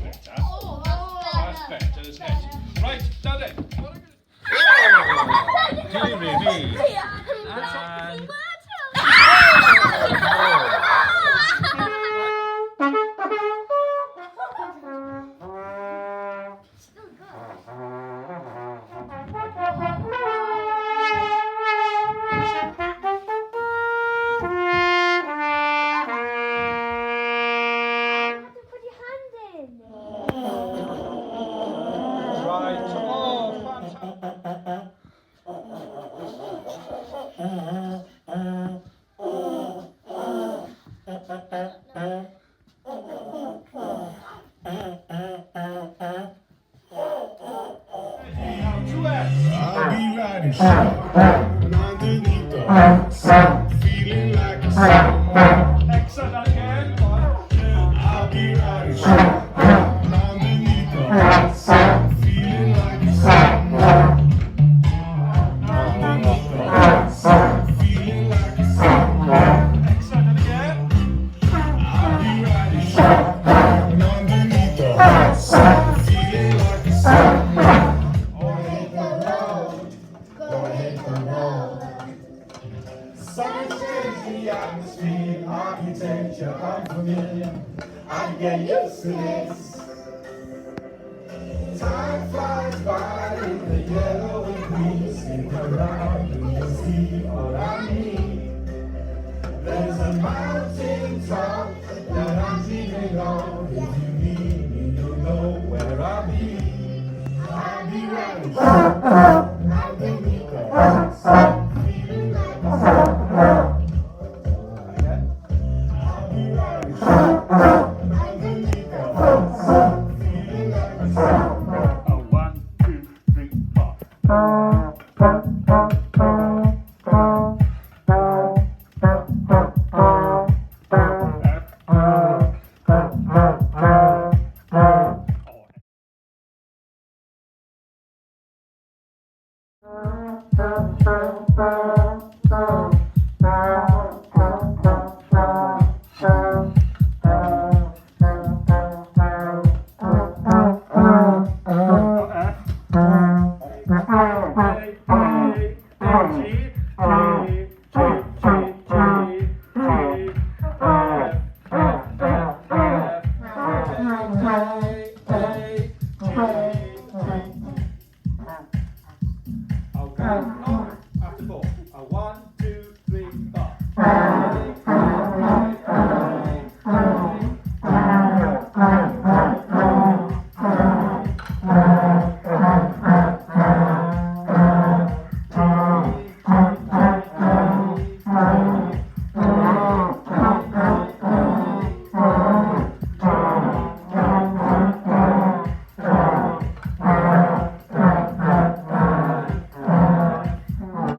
better. That's better, isn't it? Right, done it. Jimmy. I'll be riding shotgun underneath the feeling like a sain. Excellent again. I'll be riding shotgun underneath the feeling like a sain. Underneath the feeling like a sain. Excellent again. I'll be riding shotgun underneath the feeling like a sain. Summer's changed the atmosphere, architecture unfamiliar. I can get used to this. Time flies by in the yellow and green. Sing around and you'll see all I need. There's a mountain top that I'm dreaming of. If you need me, you'll know where I'll be. I'll be riding.